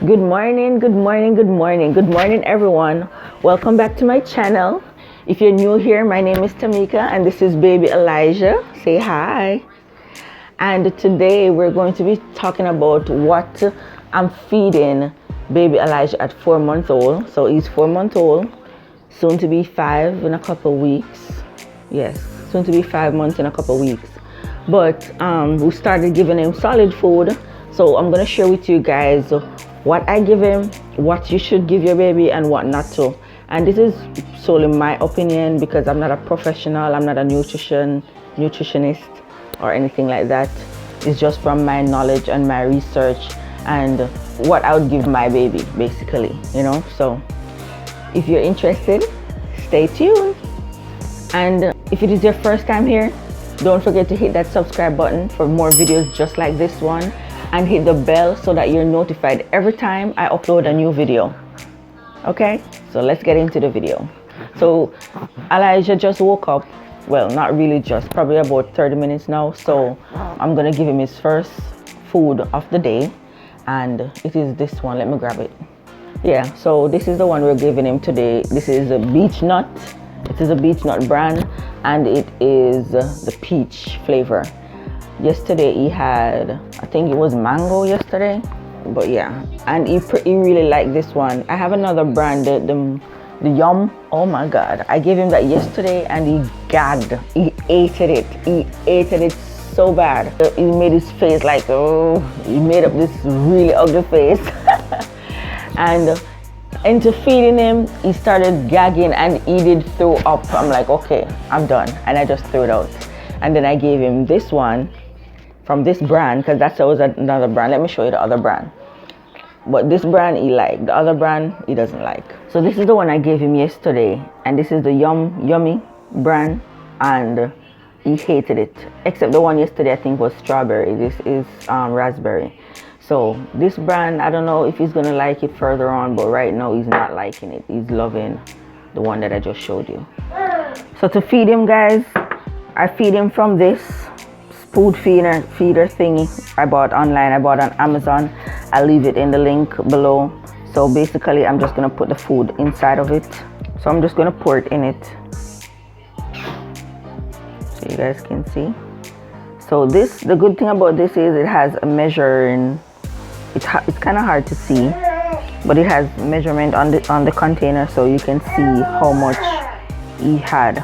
Good morning, good morning, good morning, good morning, everyone. Welcome back to my channel. If you're new here, my name is Tamika and this is baby Elijah. Say hi. And today we're going to be talking about what I'm feeding baby Elijah at 4 months old. So he's 4 months old, soon to be 5 in a couple weeks. Yes, soon to be 5 months in a couple weeks. But we started giving him solid food. So I'm going to share with you guys what I give him, what you should give your baby, and what not to. And this is solely my opinion because I'm not a professional, I'm not a nutritionist or anything like that. It's just from my knowledge and my research and what I would give my baby, basically, you know. So if you're interested, stay tuned. And if it is your first time here, don't forget to hit that subscribe button for more videos just like this one, and hit the bell so that you're notified every time I upload a new video. Okay, so let's get into the video. So Elijah just woke up. Well, not really just, probably about 30 minutes now. So I'm gonna give him his first food of the day, and it is this one. Let me grab it. Yeah, so this is the one we're giving him today. This is a beech nut. It is a beech nut brand, and it is the peach flavor. Yesterday he had, I think it was mango yesterday, but yeah, and he really liked this one. I have another brand, the Yum. Oh my god, I gave him that yesterday and he gagged. He ate it so bad. He made his face like, oh, he made up this really ugly face. And into feeding him, he started gagging and he did throw up. I'm like, okay, I'm done, and I just threw it out. And then I gave him this one from this brand, because that was another brand. Let me show you the other brand. But this brand he liked, the other brand he doesn't like. So this is the one I gave him yesterday, and this is the Yummy brand, and he hated it. Except the one yesterday I think was strawberry. This is raspberry. So this brand, I don't know if he's gonna like it further on, but right now he's not liking it. He's loving the one that I just showed you. So to feed him, guys, I feed him from this food feeder thingy I bought online. I bought on Amazon. I'll leave it in the link below. So basically I'm just gonna put the food inside of it. So I'm just gonna pour it in it so you guys can see. So this, the good thing about this is it has a measuring. It's kind of hard to see, but it has measurement on the container, so you can see how much he had.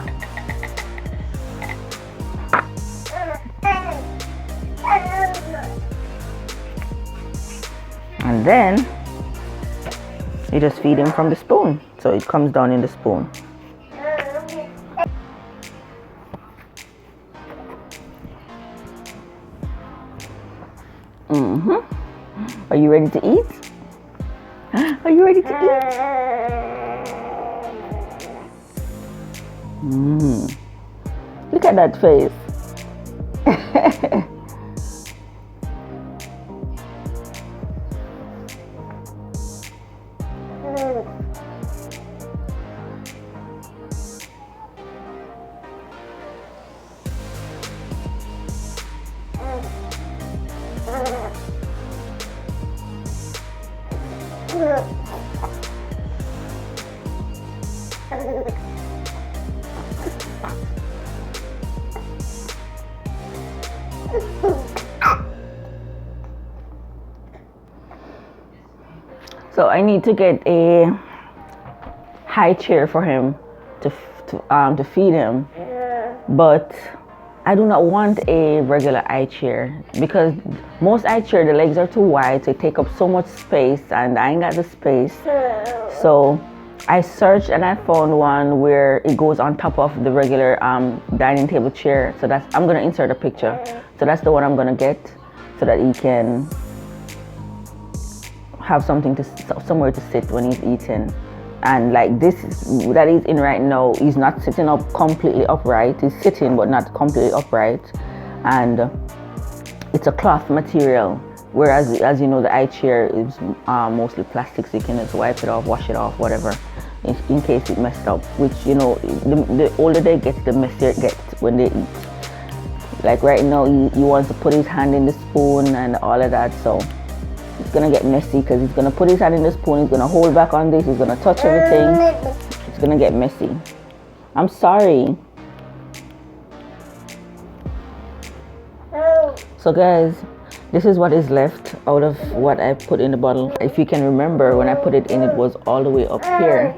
And then you just feed him from the spoon, so it comes down in the spoon. Are you ready to eat? Are you ready to eat? Look at that face. So I need to get a high chair for him to feed him, but I do not want a regular high chair because most high chair, the legs are too wide to take up so much space, and I ain't got the space. So I searched and I found one where it goes on top of the regular dining table chair. So that's, I'm gonna insert a picture. So that's the one I'm gonna get so that he can have somewhere to sit when he's eating. And like this that he's in right now, he's not sitting up completely upright. He's sitting but not completely upright, and it's a cloth material, whereas as you know the high chair is mostly plastic, so you can just wipe it off, wash it off, whatever, in case it messed up, which, you know, the older they get, the messier it gets when they eat. Like right now he wants to put his hand in the spoon and all of that, so It's gonna get messy because he's gonna put his hand in the spoon, he's gonna hold back on this, he's gonna touch everything. It's gonna get messy. I'm sorry. So guys, this is what is left out of what I put in the bottle. If you can remember, when I put it in, it was all the way up here.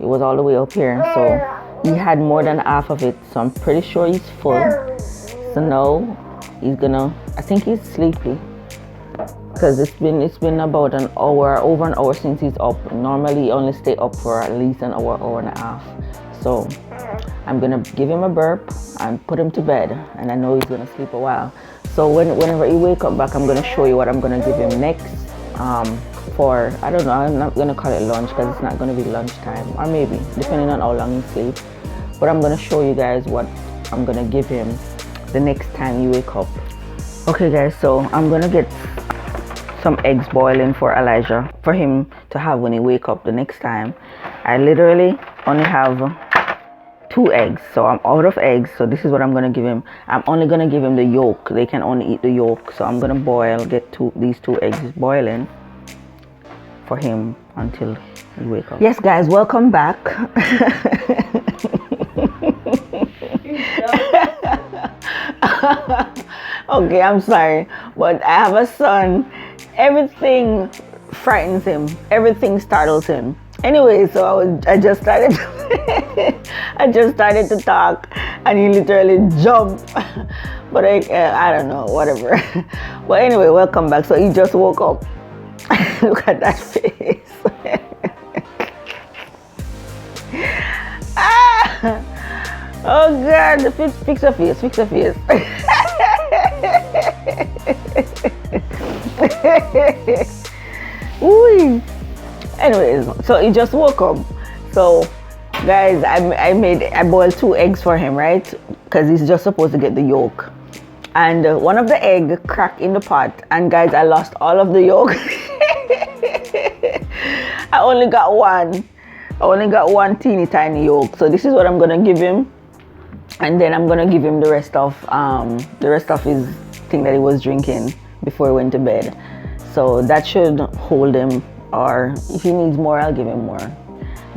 It was all the way up here. So he had more than half of it. So I'm pretty sure he's full. So now he's gonna, I think he's sleepy. Because it's been about an hour, over an hour since he's up. Normally he only stay up for at least an hour, hour and a half. So I'm gonna give him a burp and put him to bed, and I know he's gonna sleep a while. So whenever he wake up back, I'm gonna show you what I'm gonna give him next. For, I don't know, I'm not gonna call it lunch because it's not gonna be lunchtime, or maybe depending on how long he sleeps. But I'm gonna show you guys what I'm gonna give him the next time you wake up. Okay guys, so I'm gonna get some eggs boiling for Elijah for him to have when he wake up the next time. I literally only have 2 eggs, so I'm out of eggs. So this is what I'm gonna give him. I'm only gonna give him the yolk. They can only eat the yolk, so I'm gonna get these 2 eggs boiling for him until he wake up. Yes guys, welcome back. Okay, I'm sorry, but I have a son. Everything frightens him, everything startles him. Anyway, so I just started I just started to talk and he literally jumped. But I don't know, whatever. But anyway, welcome back. So he just woke up. Look at that face. Ah! Oh God, fix your face, fix your face. Ooh. Anyways, so he just woke up. So guys, I boiled 2 eggs for him, right? Because he's just supposed to get the yolk. And one of the egg cracked in the pot, and guys, I lost all of the yolk. I only got one teeny tiny yolk. So this is what I'm gonna give him, and then I'm gonna give him the rest of his thing that he was drinking before he went to bed. So that should hold him, or if he needs more, I'll give him more.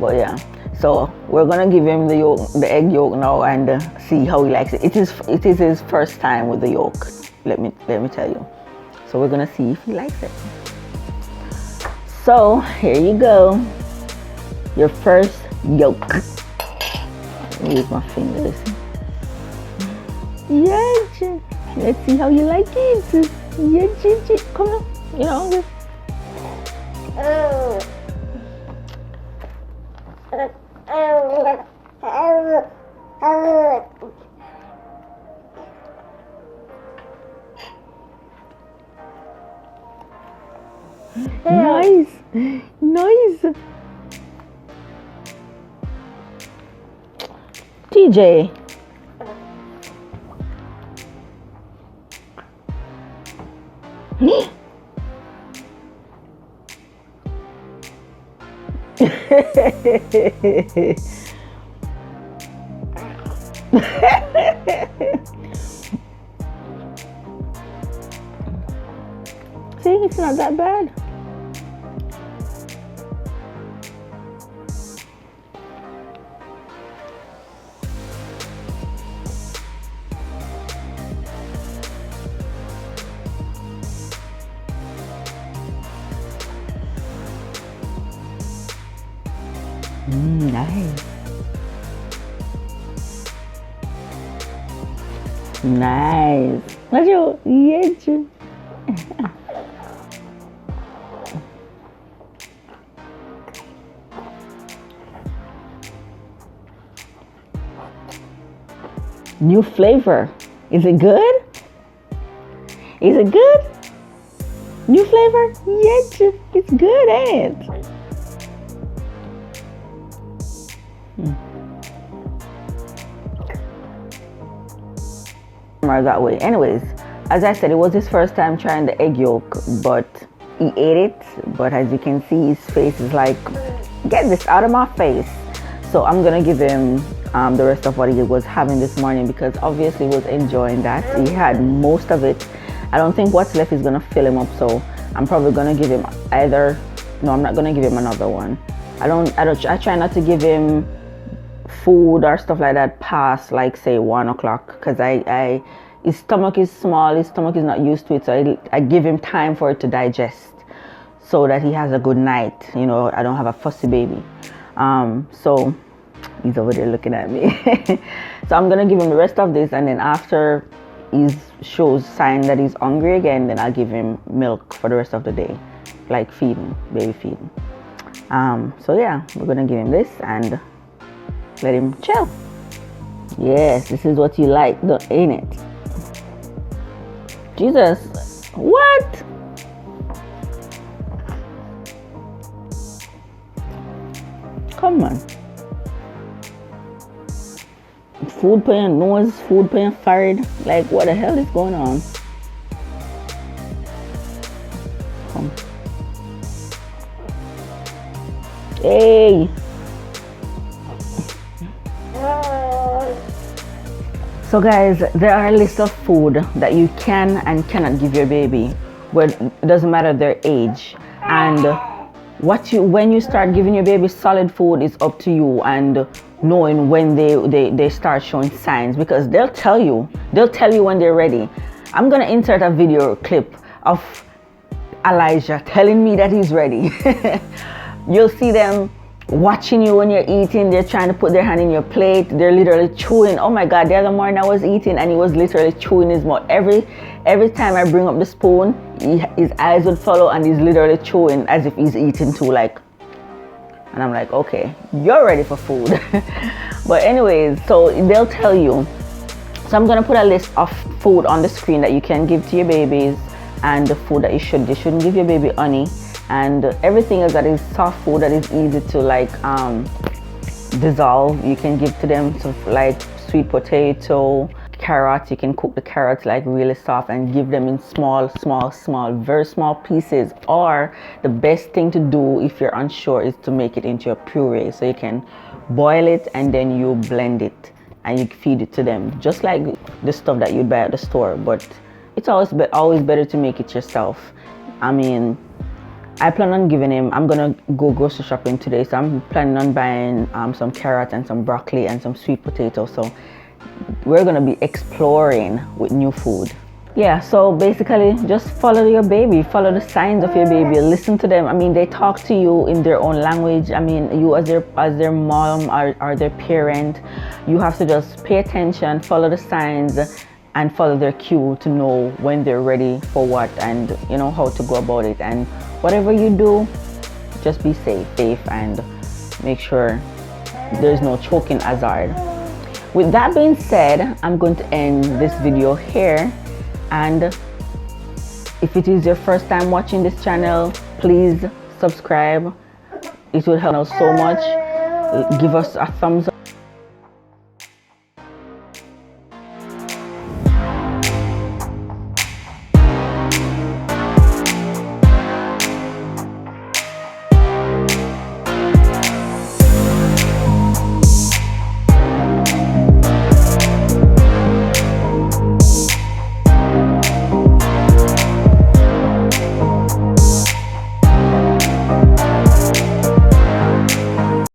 But yeah, so we're gonna give him the egg yolk now and see how he likes it. It is his first time with the yolk. Let me tell you. So we're gonna see if he likes it. So here you go, your first yolk. Let me use my fingers. Yeah, let's see how you like it. Yeah, come on, you know. Just... Nice. TJ. See, it's not that bad. Nice. Nice. What's your itch? New flavor. Is it good? Is it good? New flavor? Yes, it's good, ain't it? That way. Anyways, as I said, it was his first time trying the egg yolk, but he ate it. But as you can see, his face is like, get this out of my face. So I'm gonna give him the rest of what he was having this morning, because obviously he was enjoying that. He had most of it. I don't think what's left is gonna fill him up, so I'm probably gonna give him either. No, I'm not gonna give him another one. I try not to give him food or stuff like that past like say 1 o'clock, because his stomach is small, his stomach is not used to it, so I give him time for it to digest so that he has a good night. You know, I don't have a fussy baby. So he's over there looking at me. So I'm gonna give him the rest of this, and then after he shows sign that he's hungry again, then I'll give him milk for the rest of the day, like feeding, baby feeding. So yeah, we're gonna give him this and let him chill. Yes, this is what you like, ain't it? Jesus, what? Come on. Food for your nose, food for your forehead. Like, what the hell is going on? Come. Hey. So guys, there are a list of food that you can and cannot give your baby. Well, it doesn't matter their age. And when you start giving your baby solid food, is up to you, and knowing when they start showing signs, because they'll tell you when they're ready. I'm gonna insert a video clip of Elijah telling me that he's ready. You'll see them watching you when you're eating. They're trying to put their hand in your plate. They're literally chewing. Oh my God, the other morning I was eating and he was literally chewing his mouth. Every time I bring up the spoon, his eyes would follow and he's literally chewing as if he's eating too, like. And I'm like, okay, you're ready for food. But anyways, so they'll tell you. So I'm gonna put a list of food on the screen that you can give to your babies, and the food that you shouldn't give your baby honey, and everything else that is soft food that is easy to like dissolve. You can give to them, so like sweet potato, carrots. You can cook the carrots like really soft and give them in small, very small pieces. Or the best thing to do if you're unsure is to make it into a puree. So you can boil it and then you blend it and you feed it to them, just like the stuff that you'd buy at the store. But it's always better to make it yourself. I mean, I plan on giving him, I'm gonna go grocery shopping today, so I'm planning on buying some carrots and some broccoli and some sweet potatoes. So we're gonna be exploring with new food. Yeah, so basically just follow your baby, follow the signs of your baby, listen to them. I mean, they talk to you in their own language. I mean, you as their mom or their parent, you have to just pay attention, follow the signs, and follow their cue to know when they're ready for what, and you know how to go about it. And whatever you do, just be safe and make sure there's no choking hazard. With that being said, I'm going to end this video here. And if it is your first time watching this channel, please subscribe. It will help us so much. Give us a thumbs up.